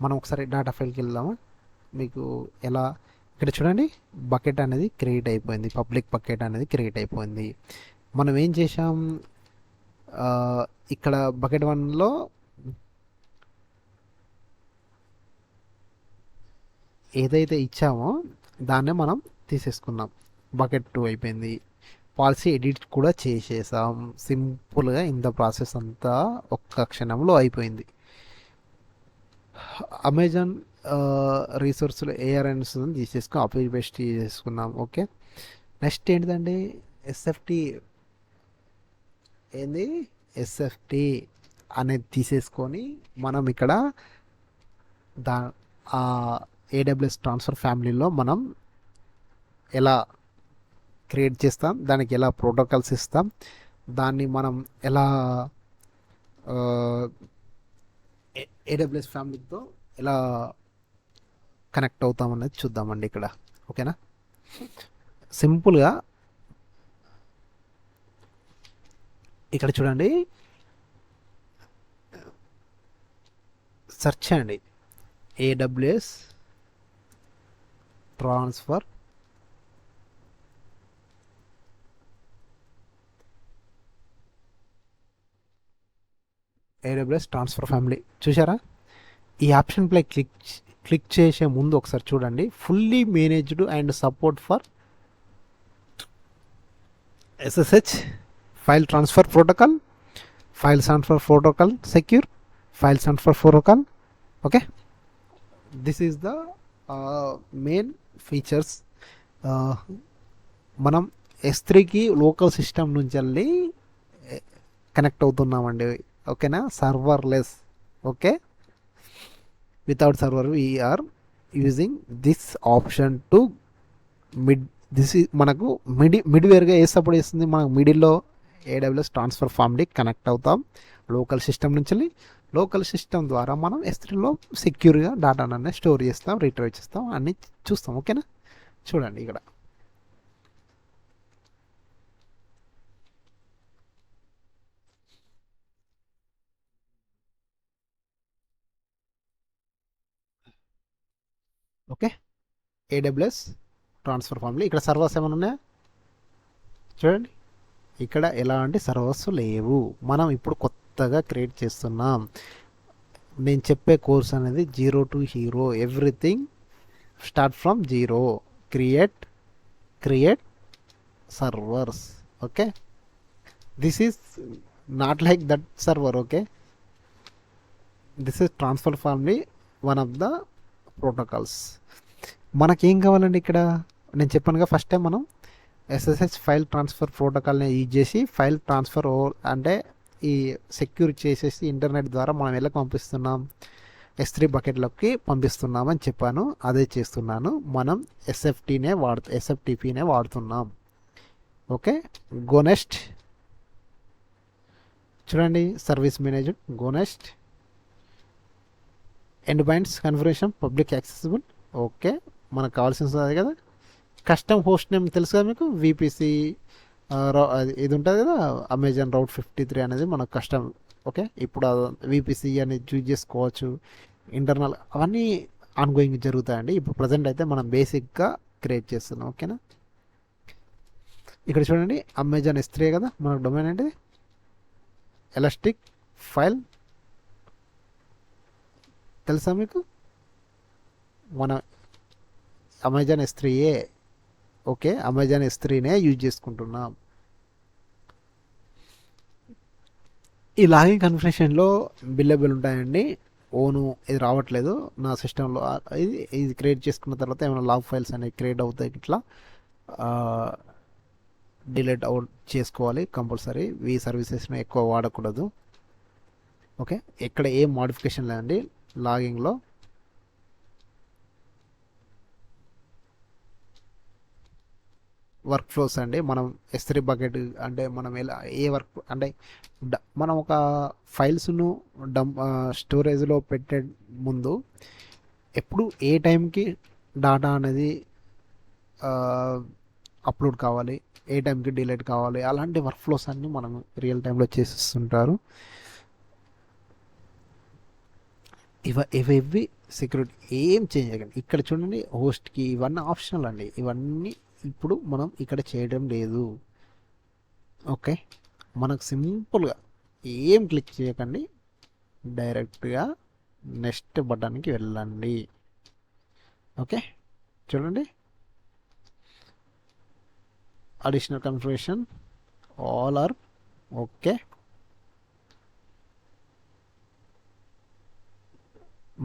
మనం ఒకసారి డాటా ఫైల్కి వెళ్దామా. మీకు ఎలా, ఇక్కడ చూడండి, బకెట్ అనేది క్రియేట్ అయిపోయింది, పబ్లిక్ బకెట్ అనేది క్రియేట్ అయిపోయింది. మనం ఏం చేసాం, ఇక్కడ బకెట్ 1లో ఏదైతే ఇచ్చామో దాన్నే మనం తీసేసుకున్నాం. బకెట్ 2 అయిపోయింది. పాలసీ ఎడిట్ కూడా చేసేసాం. సింపుల్గా ఇంత ప్రాసెస్ అంతా ఒక్క క్షణంలో అయిపోయింది. అమెజాన్ రీసోర్స్లో ఏఆర్ఎన్స్ తీసేసుకుని అప్లై బెస్ట్ చేసుకున్నాం. ఓకే, నెక్స్ట్ ఏంటిదండి, ఎస్ఎఫ్టీ. ఏంది, ఎస్ఎఫ్టీ అనేది తీసేసుకొని మనం ఇక్కడ దా ఏడబ్ల్యూఎస్ ట్రాన్స్ఫర్ ఫ్యామిలీలో మనం ఎలా క్రియేట్ చేస్తాం, దానికి ఎలా ప్రోటోకాల్స్ ఇస్తాం, దాన్ని మనం ఎలా ఏడబ్ల్యూఎస్ ఫ్యామిలీతో ఎలా కనెక్ట్ అవుతాం అనేది చూద్దామండి ఇక్కడ, ఓకేనా. సింపుల్గా ఇక్కడ చూడండి, సెర్చ్ చేయండి, AWS transfer AWS transfer family చూసారా. ఈ ఆప్షన్ పై క్లిక్ చేసే ముందు ఒకసారి చూడండి, fully managed and support for SSH file transfer protocol, file transfer protocol secure, file transfer protocol. Okay, this is the main features. మనం S3కి లోకల్ సిస్టమ్ నుంచి వెళ్ళి కనెక్ట్ అవుతున్నామండి, ఓకేనా. Serverless, okay, without server we are using this option to mid. This ఈ మనకు మిడ్వేర్గా ఏ సపోర్ట్ చేస్తుంది, మనకు మిడిల్లో ఏడబ్ల్యూఎస్ ట్రాన్స్ఫర్ ఫామ్లీ కనెక్ట్ అవుతాం లోకల్ సిస్టమ్ నుంచి. లోకల్ సిస్టమ్ ద్వారా మనం S3లో సెక్యూర్గా డేటాను స్టోర్ చేస్తాం, రిట్రైవ్ చేస్తాం, అన్నీ చూస్తాం, ఓకేనా. చూడండి ఇక్కడ ఓకే, ఏడబ్ల్యూఎస్ ట్రాన్స్ఫర్ ఫామ్లీ. ఇక్కడ సర్వర్స్ ఏమైనా ఉన్నాయా చూడండి, ఇక్కడ ఎలాంటి సర్వర్స్ లేవు. మనం ఇప్పుడు కొత్తగా క్రియేట్ చేస్తున్నాం. నేను చెప్పే కోర్స్ అనేది 0 to hero, everything start from 0. Create servers, okay. This is not like that server, okay. This is transfer family, one of the protocols. మనకేం కావాలండి ఇక్కడ, నేను చెప్పానుగా ఫస్ట్ టైం మనం SSH ఫైల్ ట్రాన్స్ఫర్ ప్రోటోకాల్ని యూజ్ చేసి ఫైల్ ట్రాన్స్ఫర్ అంటే ఈ సెక్యూర్ చేసేసి ఇంటర్నెట్ ద్వారా మనం ఎలా పంపిస్తున్నాం, S3 బకెట్లోకి పంపిస్తున్నామని చెప్పాను, అదే చేస్తున్నాను. మనం SFTPనే వాడుతున్నాం. Okay, go next. చూడండి, service manager, go next. Endpoints confirmation public accessible. Okay, మనకు కావాల్సింది అది కదా. కస్టమ్ హోస్ట్ నేమ్ తెలుసు కదా మీకు, విపిసి ఇది ఉంటుంది కదా, అమెజాన్ రౌట్ 53 అనేది మనకు కస్టమ్. ఓకే, ఇప్పుడు విపిసి అనేది చూజ్ చేసుకోవచ్చు. ఇంటర్నల్ అవన్నీ ఆన్గోయింగ్ జరుగుతాయండి. ఇప్పుడు ప్రజెంట్ అయితే మనం బేసిక్గా క్రియేట్ చేస్తున్నాం. ఓకేనా, ఇక్కడ చూడండి అమెజాన్ S3 కదా మనకు డొమైన్ అంటే. ఎలాస్టిక్ ఫైల్ తెలుసా మీకు, మన అమెజాన్ S3ఏ. ఓకే, అమెజాన్ S3నే యూజ్ చేసుకుంటున్నాం. ఈ లాగిన్ కన్ఫర్మేషన్లో బిల్లబుల్ ఉంటాయండి. ఓను ఇది రావట్లేదు నా సిస్టంలో. ఇది క్రియేట్ చేసుకున్న తర్వాత ఏమైనా లాగ్ ఫైల్స్ అనేవి క్రియేట్ అవుతాయి. ఇట్లా డిలీట్ అవుట్ చేసుకోవాలి కంపల్సరీ. ఈ సర్వీసెస్ని ఎక్కువ వాడకూడదు. ఓకే, ఇక్కడ ఏం మోడిఫికేషన్ లేదండి లాగింగ్లో. వర్క్ ఫ్లోస్ అండి, మనం S3 బకెట్ అంటే మనం ఎలా ఏ వర్క్ అంటే మనం ఒక ఫైల్స్ను స్టోరేజ్లో పెట్టే ముందు ఎప్పుడు ఏ టైంకి డాటా అనేది అప్లోడ్ కావాలి, ఏ టైంకి డిలీట్ కావాలి, అలాంటి వర్క్ ఫ్లోస్ అన్నీ మనం రియల్ టైంలో చేసిస్తుంటారు. ఇవి సెక్యూరిటీ ఏం చేంజ్ చేయకండి. ఇక్కడ చూడండి హోస్ట్కి ఇవన్నీ ఆప్షనల్ అండి. ఇవన్నీ ఇప్పుడు మనం ఇక్కడ చేయడం లేదు. ఓకే, మనకు సింపుల్గా ఏం క్లిక్ చేయకండి, డైరెక్ట్గా నెక్స్ట్ బటన్కి వెళ్ళండి. ఓకే, చూడండి additional confirmation all are okay.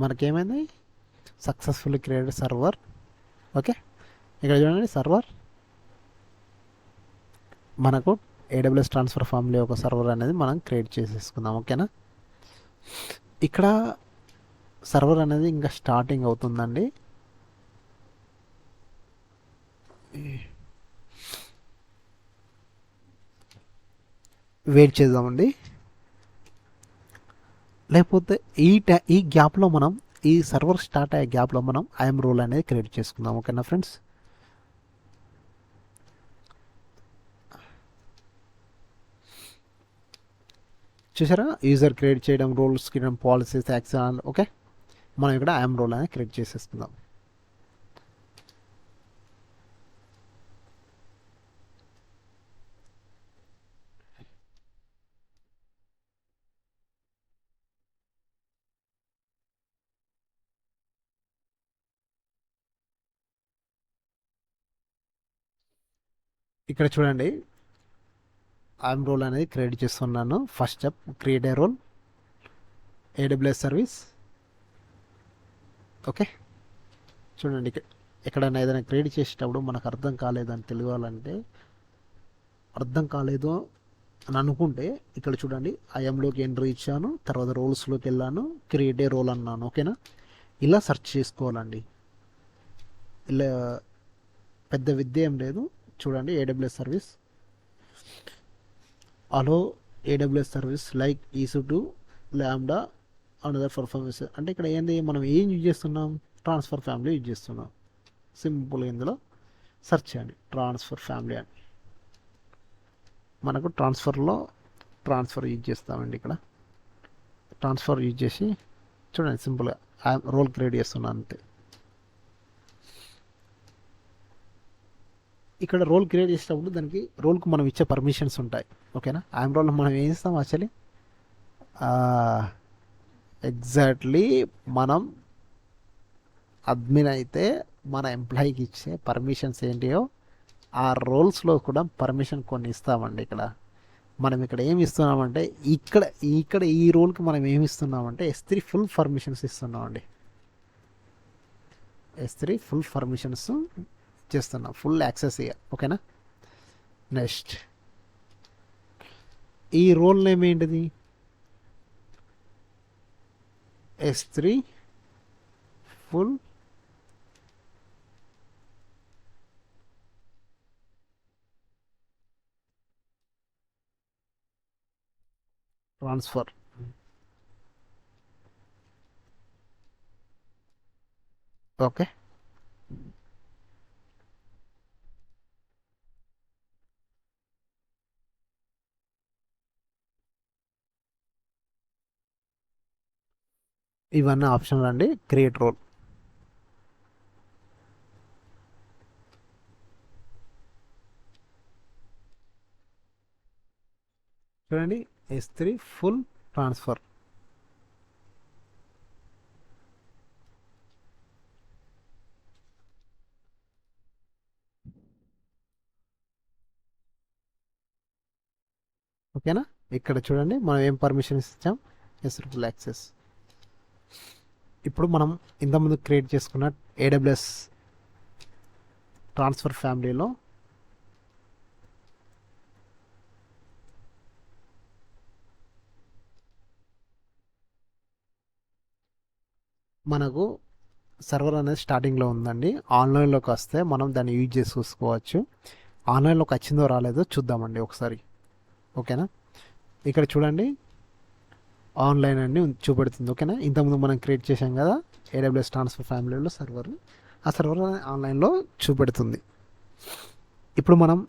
మనకేమైంది, సక్సెస్ఫుల్లీ క్రియేటెడ్ సర్వర్. ఓకే, ఇక్కడ చూడండి సర్వర్ మనకు AWS ట్రాన్స్ఫర్ ఫ్యామిలీ ఒక సర్వర్ అనేది మనం క్రియేట్ చేసేసుకుందాం. ఓకేనా, ఇక్కడ సర్వర్ అనేది ఇంకా స్టార్టింగ్ అవుతుందండి. వెయిట్ చేద్దామండి. లేకపోతే ఈ గ్యాప్లో మనం ఈ సర్వర్ స్టార్ట్ అయ్యే గ్యాప్లో మనం ఐఎమ్ రోల్ అనేది క్రియేట్ చేసుకుందాం. ఓకేనా ఫ్రెండ్స్, చూసారా యూజర్ క్రియేట్ చేయడం, రోల్స్ చేయడం, పాలసీస్ యాక్షన్. ఓకే, మనం ఇక్కడ ఐఎమ్ రోల్ అనేది క్రియేట్ చేసేసుకుందాం. ఇక్కడ చూడండి ఐఎమ్ రోల్ అనేది క్రియేట్ చేస్తున్నాను. First step create a role, AWS service. Okay, చూడండి ఎక్కడైనా ఏదైనా క్రియేట్ చేసేటప్పుడు మనకు అర్థం కాలేదని తెలియాలంటే, అర్థం కాలేదు అని అనుకుంటే ఇక్కడ చూడండి ఐఎంలోకి ఎంట్రీ ఇచ్చాను, తర్వాత రోల్స్లోకి వెళ్ళాను, క్రియేట్ ఏ రోల్ అన్నాను. ఓకేనా, ఇలా సెర్చ్ చేసుకోవాలండి. ఇలా పెద్ద విద్య ఏం లేదు. చూడండి AWS సర్వీస్, అలో AWS సర్వీస్ లైక్ EC2 ల్యాండా అనదర్ పర్ఫార్మెన్స్. అంటే ఇక్కడ ఏంది, మనం ఏం యూజ్ చేస్తున్నాం, ట్రాన్స్ఫర్ ఫ్యామిలీ యూజ్ చేస్తున్నాం. సింపుల్గా ఇందులో సెర్చ్ చేయండి ట్రాన్స్ఫర్ ఫ్యామిలీ అని. మనకు ట్రాన్స్ఫర్ యూజ్ చేస్తామండి. ఇక్కడ ట్రాన్స్ఫర్ యూజ్ చేసి చూడండి సింపుల్గా రోల్ క్రియేట్ చేస్తున్నాను అంతే. ఇక్కడ రోల్ క్రియేట్ చేసేటప్పుడు దానికి రోల్కి మనం ఇచ్చే పర్మిషన్స్ ఉంటాయి. ఓకేనా, ఐఎమ్ రోల్ మనం ఏం ఇస్తాం యాక్చువల్లీ, ఎగ్జాక్ట్లీ మనం అడ్మిన్ అయితే మన ఎంప్లాయీకి ఇచ్చే పర్మిషన్స్ ఏంటియో ఆ రోల్స్లో కూడా పర్మిషన్ కొన్ని ఇస్తామండి. ఇక్కడ మనం ఇక్కడ ఏమి ఇస్తున్నామంటే ఇక్కడ ఇక్కడ ఈ రోల్కి మనం ఏమి ఇస్తున్నామంటే S3 ఫుల్ పర్మిషన్స్ ఇస్తున్నామండి. S3 ఫుల్ పర్మిషన్స్ చేస్తున్నాం, ఫుల్ యాక్సెస్ ఇక. ఓకేనా, నెక్స్ట్ ఈ రోల్ నేమ్ ఏంటిది, S3 ఫుల్ ట్రాన్స్ఫర్. ఓకే. ఇవన్నీ ఆప్షన్లు అండి. Create role. చూడండి, S3 ఫుల్ ట్రాన్స్ఫర్. ఓకేనా. ఇక్కడ చూడండి మనం ఏం పర్మిషన్ ఇచ్చాం, S3 ఫుల్ యాక్సెస్. ఇప్పుడు మనం ఇంతకుముందు క్రియేట్ చేసుకున్న AWS ట్రాన్స్ఫర్ ఫ్యామిలీలో మనకు సర్వర్ అనేది స్టార్టింగ్లో ఉందండి. ఆన్లైన్లోకి వస్తే మనం దాన్ని యూజ్ చేసి చూసుకోవచ్చు. ఆన్లైన్లోకి వచ్చిందో రాలేదో చూద్దామండి ఒకసారి. ఓకేనా. ఇక్కడ చూడండి ఆన్లైన్ అని చూపెడుతుంది. ఓకేనా. ఇంతకుముందు మనం క్రియేట్ చేసాం కదా AWS ట్రాన్స్ఫర్ ఫ్యామిలీలో సర్వర్, ఆ సర్వర్ ఆన్లైన్లో చూపెడుతుంది. ఇప్పుడు మనం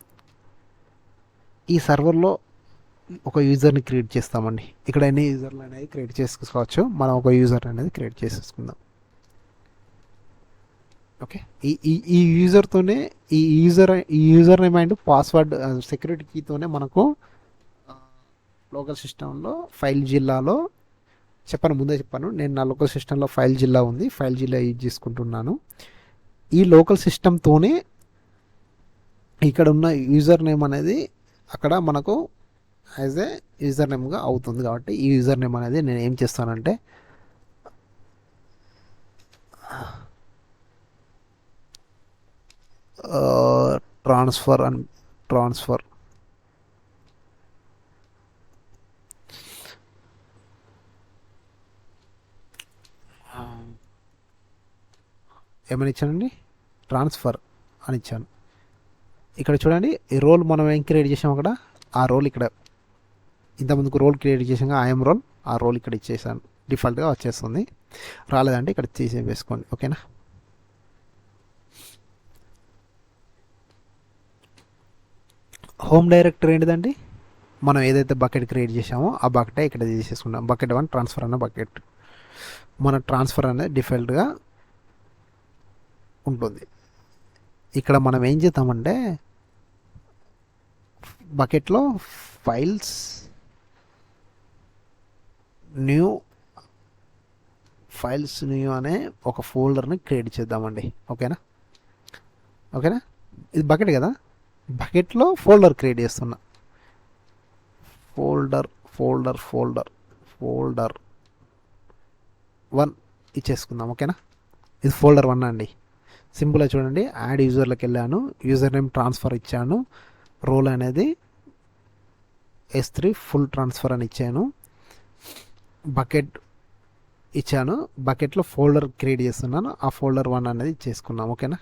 ఈ సర్వర్లో ఒక యూజర్ని క్రియేట్ చేస్తామండి. ఇక్కడ ఎన్ని యూజర్లు అనేది క్రియేట్ చేసుకోవచ్చు. మనం ఒక యూజర్ అనేది క్రియేట్ చేసేసుకుందాం. ఓకే. ఈ యూజర్తోనే ఈ user name and password security కీతోనే మనకు లోకల్ సిస్టంలో ఫైల్ జిల్లాలో ముందే చెప్పాను నేను, నా లోకల్ సిస్టంలో ఫైల్ జిల్లా ఉంది, ఫైల్ జిల్లా యూజ్ చేసుకుంటున్నాను. ఈ లోకల్ సిస్టంతోనే ఇక్కడ ఉన్న యూజర్ నేమ్ అనేది అక్కడ మనకు యాజ్ ఏ యూజర్ నేమ్గా అవుతుంది. కాబట్టి ఈ యూజర్ నేమ్ అనేది నేను ఏం చేస్తానంటే ట్రాన్స్ఫర్ ఏమని ఇచ్చానండి, ట్రాన్స్ఫర్ అని ఇచ్చాను. ఇక్కడ చూడండి ఈ రోల్ మనం ఏం క్రియేట్ చేసాం అక్కడ, ఆ రోల్ ఇక్కడ ఇంతకుముందుకు రోల్ క్రియేట్ చేసాక ఐఎమ్ రోల్, ఆ రోల్ ఇక్కడ ఇచ్చేసాను. డిఫాల్ట్గా వచ్చేస్తుంది. రాలేదంటే ఇక్కడ తీసి వేసుకోండి. ఓకేనా. హోమ్ డైరెక్టరీ ఏంటిదండి, మనం ఏదైతే బకెట్ క్రియేట్ చేసామో ఆ బకెటే ఇక్కడ తీసేసుకుంటాం. బకెట్ 1 ట్రాన్స్ఫర్ అన్న బకెట్. మన ట్రాన్స్ఫర్ అనేది డిఫాల్ట్గా ఉంటుంది. ఇక్కడ మనం ఏం చేద్దామంటే బకెట్లో ఫైల్స్ న్యూ అనే ఒక ఫోల్డర్ని క్రియేట్ చేద్దామండి. ఓకేనా. ఇది బకెట్ కదా, బకెట్లో ఫోల్డర్ క్రియేట్ చేస్తున్నా. ఫోల్డర్ 1 ఇచ్చేసుకుందాం. ఓకేనా. ఇది ఫోల్డర్ 1 అండి. సింపుల్గా చూడండి, యాడ్ యూజర్లోకి వెళ్ళాను, యూజర్ నేమ్ ట్రాన్స్ఫర్ ఇచ్చాను, రోల్ అనేది S3 ఫుల్ ట్రాన్స్ఫర్ అని ఇచ్చాను, బకెట్ ఇచ్చాను, బకెట్లో ఫోల్డర్ క్రియేట్ చేస్తున్నాను, ఆ ఫోల్డర్ 1 అనేది చేసుకున్నాం. ఓకేనా.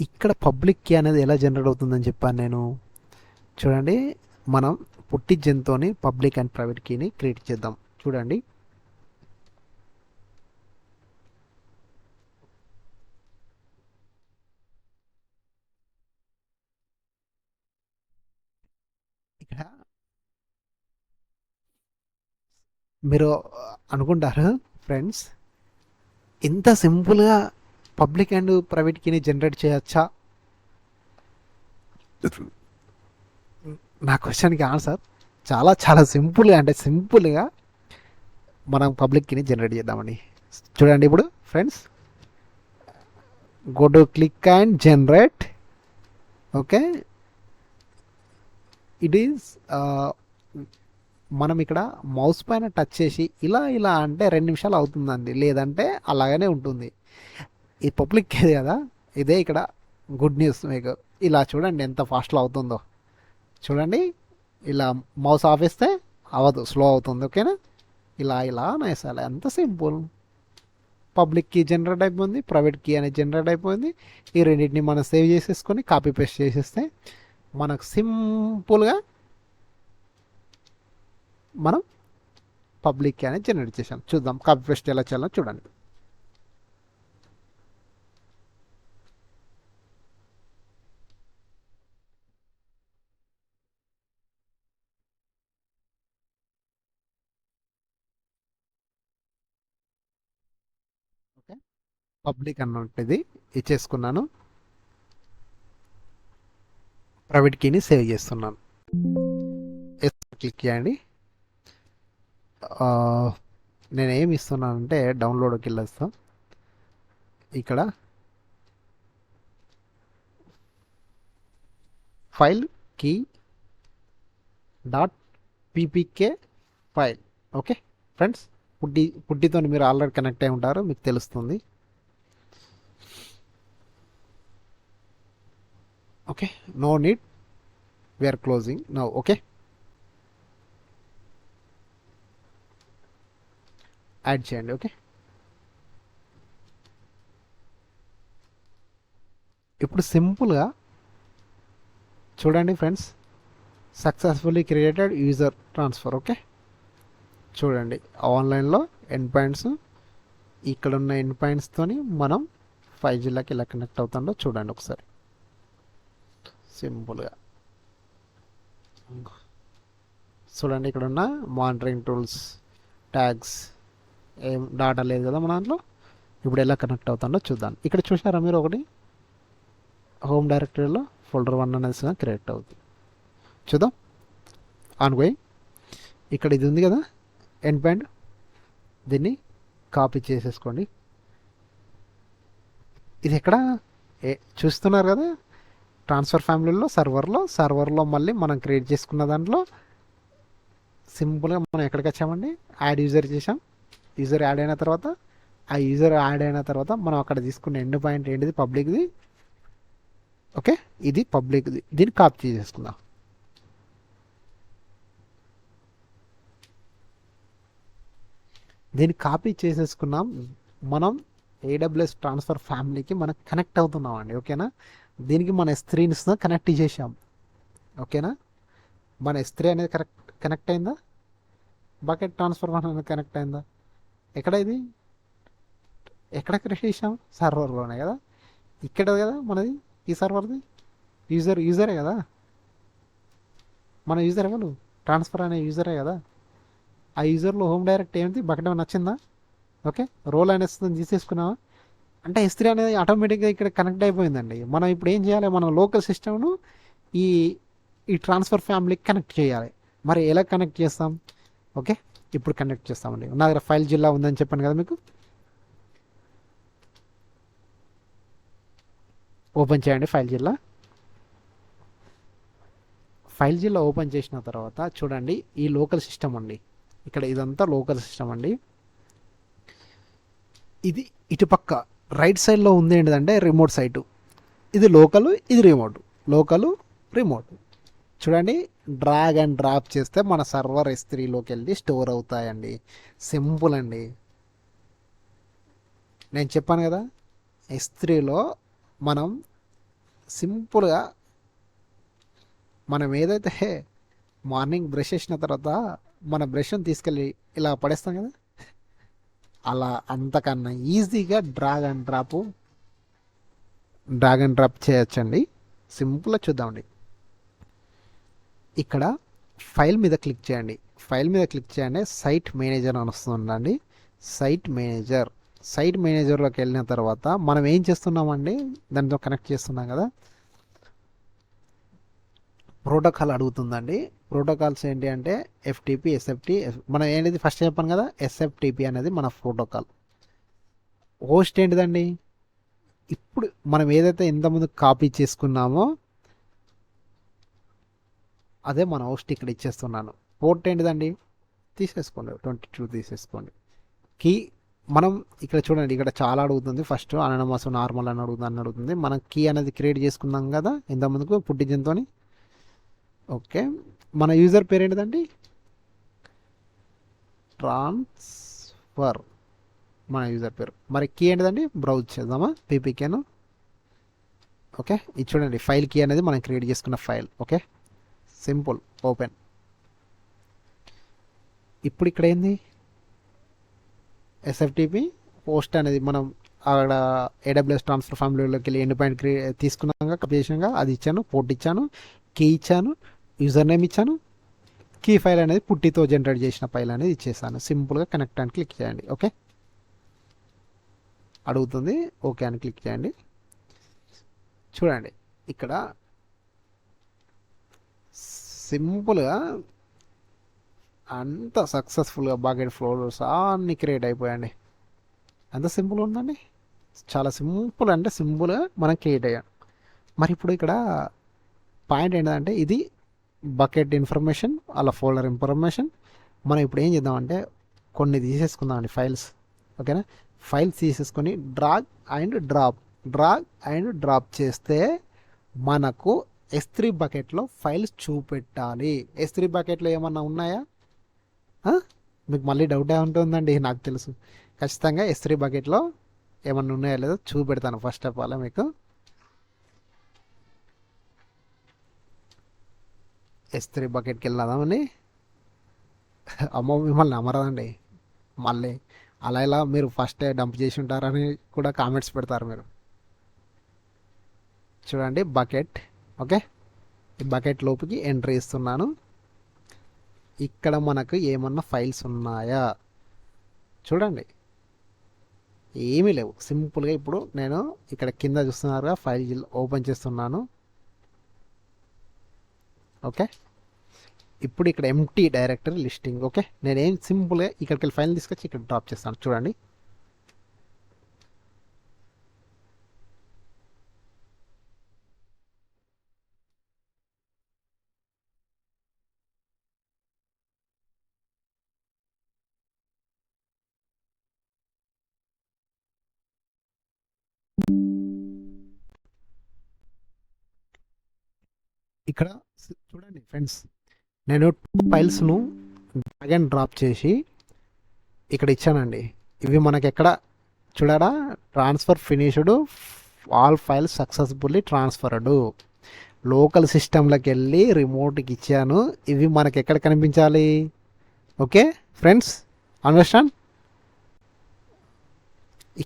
ఇక్కడ పబ్లిక్ కీ అనేది ఎలా జనరేట్ అవుతుందని చెప్పాను నేను. చూడండి మనం పుట్టి జంతోని పబ్లిక్ అండ్ ప్రైవేట్ కీని క్రియేట్ చేద్దాం. చూడండి ఇక్కడ మీరు అనుకుంటారు ఫ్రెండ్స్, ఇంత సింపుల్గా పబ్లిక్ అండ్ ప్రైవేట్ కీని జనరేట్ చేయొచ్చా? నా క్వశ్చన్కి ఆన్సర్ చాలా చాలా సింపుల్గా, అంటే సింపుల్గా మనం పబ్లిక్ కీని జనరేట్ చేద్దామండి. చూడండి ఇప్పుడు friends, go to click and generate. Okay. It is మనం ఇక్కడ మౌస్ పైన టచ్ చేసి ఇలా అంటే 2 నిమిషాలు అవుతుందండి, లేదంటే అలాగనే ఉంటుంది. ఈ పబ్లిక్ ఇది కదా, ఇదే ఇక్కడ గుడ్ న్యూస్ మీకు. ఇలా చూడండి ఎంత ఫాస్ట్లో అవుతుందో. చూడండి ఇలా మౌస్ ఆఫ్ చేస్తే అవ్వదు, స్లో అవుతుంది. ఓకేనా. ఇలా నేసాలి, అంత సింపుల్. పబ్లిక్ కీ జనరేట్ అయిపోయింది, ప్రైవేట్ కీ అనేది జనరేట్ అయిపోయింది. ఈ రెండింటిని మనం సేవ్ చేసేసుకొని కాపీ పేస్ట్ చేసేస్తే మనకు సింపుల్గా మనం పబ్లిక్ కీ అనేది జనరేట్ చేసాం. చూద్దాం కాపీ పేస్ట్ ఎలా చేయాలో చూడండి. పబ్లిక్ అన్నట్టు ఇది ఇచ్చేసుకున్నాను. ప్రైవేట్ కీని సేవ్ చేస్తున్నాను. క్లిక్ చేయండి. నేను ఏమి ఇస్తున్నానంటే డౌన్లోడ్కి వెళ్ళొస్తాం. ఇక్కడ file key dot PPK file. Okay friends, పుట్టితో మీరు ఆల్రెడీ కనెక్ట్ అయి ఉంటారు, మీకు తెలుస్తుంది. Okay, no need, we're closing now. Okay, add చేయండి. ఓకే, ఇప్పుడు సింపుల్గా చూడండి friends, successfully created user transfer. Okay, చూడండి ఆన్లైన్లో ఎండ్ పాయింట్స్, ఇక్కడ ఉన్న ఎండ్ పాయింట్స్తోని మనం 5Gలోకి ఎలా కనెక్ట్ అవుతుందో చూడండి ఒకసారి సింపుల్గా. చూడండి ఇక్కడ ఉన్న మానిటరింగ్ టూల్స్, ట్యాగ్స్, ఏం డాటా లేదు కదా మన దాంట్లో. ఇప్పుడు ఎలా కనెక్ట్ అవుతుందో చూద్దాం. ఇక్కడ చూసారా మీరు, ఒకటి హోమ్ డైరెక్టరీలో ఫోల్డర్ 1 అనేది క్రియేట్ అవుతుంది. చూద్దాం ఆన్ గోయింగ్. ఇక్కడ ఇది ఉంది కదా ఎండ్ పాయింట్, దీన్ని కాపీ చేసేసుకోండి. ఇది ఎక్కడ చూస్తున్నారు కదా, ట్రాన్స్ఫర్ ఫ్యామిలీలో సర్వర్లో మళ్ళీ మనం క్రియేట్ చేసుకున్న దాంట్లో సింపుల్గా మనం ఎక్కడికి వచ్చామండి, యాడ్ యూజర్ చేసాం. యూజర్ యాడ్ అయిన తర్వాత, ఆ యూజర్ యాడ్ అయిన తర్వాత మనం అక్కడ తీసుకున్న ఎండ్ పాయింట్ ఏంటిది, పబ్లిక్ది. ఓకే, ఇది పబ్లిక్ది, దీన్ని కాపీ చేసేసుకుందాం. దీన్ని కాపీ చేసేసుకున్నాం. మనం AWS ట్రాన్స్ఫర్ ఫ్యామిలీకి మనం కనెక్ట్ అవుతున్నాం అండి. ఓకేనా, దీనికి మన S3ని కనెక్ట్ చేసాం. ఓకేనా, మన S3 అనేది కనెక్ట్ అయిందా, బకెట్ ట్రాన్స్ఫర్ అనేది కనెక్ట్ అయిందా, ఎక్కడ ఇది ఎక్కడ క్రియేట్ చేసాం, సర్వర్లోనే కదా, ఇక్కడ కదా మనది, ఈ సర్వర్ది యూజరే కదా, మన యూజర్ ఎవరు, ట్రాన్స్ఫర్ అనే యూజరే కదా. ఆ యూజర్లో హోమ్ డైరెక్ట్ ఏంటి, బకెట్ ఏమైనా నచ్చిందా. ఓకే, రోల్ అనేది తీసేసుకున్నావా అంటే S3 అనేది ఆటోమేటిక్గా ఇక్కడ కనెక్ట్ అయిపోయిందండి. మనం ఇప్పుడు ఏం చేయాలి, మన లోకల్ సిస్టమ్ను ఈ ఈ ట్రాన్స్ఫర్ ఫ్యామిలీకి కనెక్ట్ చేయాలి. మరి ఎలా కనెక్ట్ చేస్తాం, ఓకే ఇప్పుడు కనెక్ట్ చేస్తామండి. నా దగ్గర ఫైల్ జిల్లా ఉందని చెప్పాను కదా మీకు. ఓపెన్ చేయండి ఫైల్ జిల్లా ఓపెన్ చేసిన తర్వాత చూడండి, ఈ లోకల్ సిస్టమ్ అండి, ఇక్కడ ఇదంతా లోకల్ సిస్టమ్ అండి. ఇది ఇటుపక్క రైట్ సైడ్లో ఉంది ఏంటిదంటే రిమోట్ సైటు. ఇది లోకల్, ఇది రిమోట్. చూడండి, డ్రాగ్ అండ్ డ్రాప్ చేస్తే మన సర్వర్ S3లోకి వెళ్ళి స్టోర్ అవుతాయండి. సింపుల్ అండి. నేను చెప్పాను కదా, S3లో మనం సింపుల్గా మనం ఏదైతే మార్నింగ్ బ్రష్ చేసిన తర్వాత మన బ్రష్ని తీసుకెళ్ళి ఇలా పడేస్తాం కదా, అలా అంతకన్నా ఈజీగా డ్రాగ్ అండ్ డ్రాప్ చేయొచ్చండి. సింపుల్గా చూద్దామండి. ఇక్కడ ఫైల్ మీద క్లిక్ చేయండి. సైట్ మేనేజర్ అని వస్తుందండి. సైట్ మేనేజర్లోకి వెళ్ళిన తర్వాత మనం ఏం చేస్తున్నామండి, దాంతో కనెక్ట్ చేస్తున్నాం కదా, ప్రోటోకాల్ అడుగుతుందండి. ప్రోటోకాల్స్ ఏంటి అంటే FTP, SFT. మనం ఏంటిది ఫస్ట్ చెప్పాను కదా, SFTP అనేది మన ప్రోటోకాల్. హోస్ట్ ఏంటిదండి, ఇప్పుడు మనం ఏదైతే ఇంతకుముందు కాపీ చేసుకున్నామో అదే మన హోస్ట్ ఇక్కడ ఇచ్చేస్తున్నాను. పోర్ట్ ఏంటిదండి, తీసేసుకోండి, 22 తీసేసుకోండి. కీ మనం ఇక్కడ చూడండి, ఇక్కడ చాలా అడుగుతుంది. ఫస్ట్ అననమస్ నార్మల్ అని అడుగుతుంది. మనం కీ అనేది క్రియేట్ చేసుకున్నాం కదా ఇంతకుముందుకు పుట్టించతో. ఓకే, మన యూజర్ పేరు ఏంటిదండి, ట్రాన్స్ఫర్ మన యూజర్ పేరు. మరి కీ ఏంటిదండి, బ్రౌజ్ చేద్దామా పీపీకేను. ఓకే, ఇది చూడండి ఫైల్ కీ అనేది మనం క్రియేట్ చేసుకున్న ఫైల్. Okay, simple open. ఇప్పుడు ఇక్కడ ఏంది, SFTP పోస్ట్ అనేది మనం అక్కడ AWS ట్రాన్స్ఫర్ ఫ్యామిలీలోకి వెళ్ళి ఎండ్ పాయింట్ తీసుకున్నాక కాపీ చేసినాక అది ఇచ్చాను, పోర్ట్ ఇచ్చాను, కీ ఇచ్చాను, యూజర్ నేమ్ ఇచ్చాను, కీ ఫైల్ అనేది పుట్టితో జనరేట్ చేసిన ఫైల్ అనేది ఇచ్చేసాను. సింపుల్గా కనెక్ట్ అని క్లిక్ చేయండి. ఓకే, అడుగుతుంది. ఓకే అని క్లిక్ చేయండి. చూడండి ఇక్కడ సింపుల్గా అంత సక్సెస్ఫుల్గా బకెట్ ఫ్లోర్స్ అన్నీ క్రియేట్ అయిపోయాయండి. ఎంత సింపుల్ ఉందండి, చాలా సింపుల్ అంటే సింపుల్గా మనం క్రియేట్ అయ్యాం. మరి ఇప్పుడు ఇక్కడ పాయింట్ ఏంటంటే ఇది బకెట్ ఇన్ఫర్మేషన్ అలా ఫోల్డర్ ఇన్ఫర్మేషన్. మనం ఇప్పుడు ఏం చేద్దామంటే కొన్ని తీసేసుకుందామండి ఫైల్స్. ఓకేనా, ఫైల్స్ తీసేసుకొని డ్రాగ్ అండ్ డ్రాప్ చేస్తే మనకు S3 బకెట్లో ఫైల్స్ చూపెట్టాలి. S3 బకెట్లో ఏమన్నా ఉన్నాయా? మీకు మళ్ళీ డౌట్ ఉంటుందండి, నాకు తెలుసు. ఖచ్చితంగా S3 బకెట్లో ఏమన్నా ఉన్నాయో లేదో చూపెడతాను. ఫస్ట్ ఆఫ్ ఆల్ మీకు S3 బకెట్కి వెళ్దామని. అమ్మో మిమ్మల్ని అమరదండి మళ్ళీ అలా ఇలా మీరు ఫస్టే డంప్ చేసి ఉంటారని కూడా కామెంట్స్ పెడతారు మీరు. చూడండి బకెట్. ఓకే, ఈ బకెట్ లోపుకి ఎంట్రీ ఇస్తున్నాను. ఇక్కడ మనకు ఏమన్నా ఫైల్స్ ఉన్నాయా చూడండి, ఏమీ లేవు. సింపుల్గా ఇప్పుడు నేను ఇక్కడ కింద చూస్తున్నారుగా ఫైల్ ఓపెన్ చేస్తున్నాను. ఓకే, ఇప్పుడు ఇక్కడ ఎంటీ డైరెక్టరీ లిస్టింగ్. ఓకే, నేనేం సింపుల్గా ఇక్కడికి వెళ్ళి ఫైల్ తీసుకొచ్చి ఇక్కడ డ్రాప్ చేస్తాను. చూడండి ఇక్కడ చూడండి ఫ్రెండ్స్, నేను ఫైల్స్ను డ్రాగ్ అండ్ డ్రాప్ చేసి ఇక్కడ ఇచ్చానండి. ఇవి మనకి ఎక్కడ చూడడా transfer finished, all files successfully transferred. Local సిస్టంలోకి వెళ్ళి రిమోట్కి ఇచ్చాను. ఇవి మనకి ఎక్కడ కనిపించాలి? Okay friends, understand?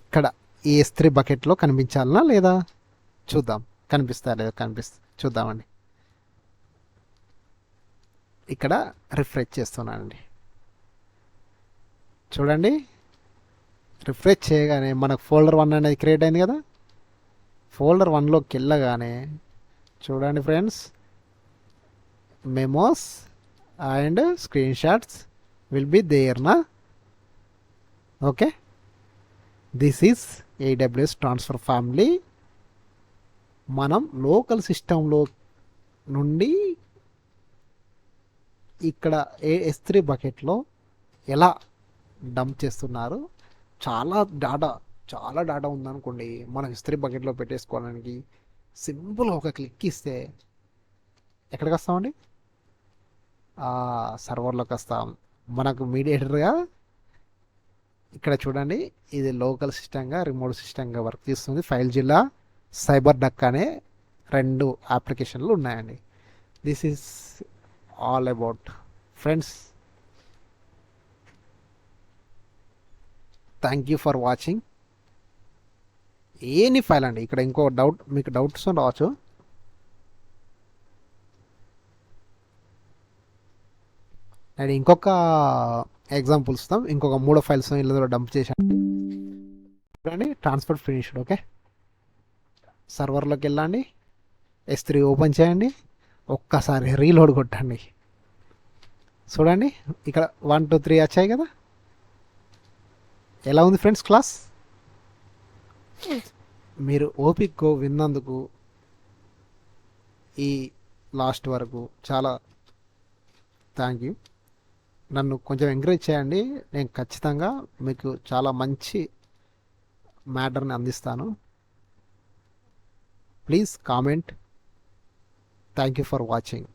ఇక్కడ ఈ S3 బకెట్లో కనిపించాలనా లేదా చూద్దాం. కనిపిస్తా లేదా చూద్దామండి. ఇక్కడ రిఫ్రెష్ చేస్తున్నానండి. చూడండి, రిఫ్రెష్ చేయగానే మనకు ఫోల్డర్ 1 అనేది క్రియేట్ అయింది కదా. ఫోల్డర్ 1లోకి వెళ్ళగానే చూడండి friends, memos and screenshots will be there నా. Okay, this is AWS transfer family. మనం లోకల్ సిస్టంలో నుండి ఇక్కడ S3 బకెట్లో ఎలా డంప్ చేస్తున్నారు. చాలా డాటా ఉందనుకోండి, మనం S3 బకెట్లో పెట్టేసుకోవడానికి సింపుల్గా ఒక క్లిక్ ఇస్తే ఎక్కడికి వస్తామండి? సర్వర్లోకి వస్తాం. మనకు మీడియేటర్గా ఇక్కడ చూడండి, ఇది లోకల్ సిస్టంగా రిమోట్ సిస్టంగా వర్క్ చేస్తుంది. ఫైల్ జిల్లా సైబర్ డక్ అనే 2 అప్లికేషన్లు ఉన్నాయండి. This is all about friends. Thank you for watching. ఏని ఫైల్ అండి, ఇక్కడ ఇంకో డౌట్, మీకు డౌట్స్ రావచ్చు. అండ్ ఇంకొక ఎగ్జాంపుల్ ఇస్తాం. ఇంకొక 3 ఫైల్స్ ఇందులో డంప్ చేశాను చూడండి. Transfer finished. ఓకే, సర్వర్లోకి వెళ్ళండి, S3 ఓపెన్ చేయండి, ఒక్కసారి రీలోడ్ కొట్టండి. చూడండి ఇక్కడ 1 2 3 వచ్చాయి కదా. ఎలా ఉంది ఫ్రెండ్స్ క్లాస్? మీరు ఓపిక్గా విన్నందుకు ఈ లాస్ట్ వరకు చాలా థ్యాంక్ యూ. నన్ను కొంచెం ఎంకరేజ్ చేయండి, నేను ఖచ్చితంగా మీకు చాలా మంచి మ్యాటర్ని అందిస్తాను. Please comment. Thank you for watching.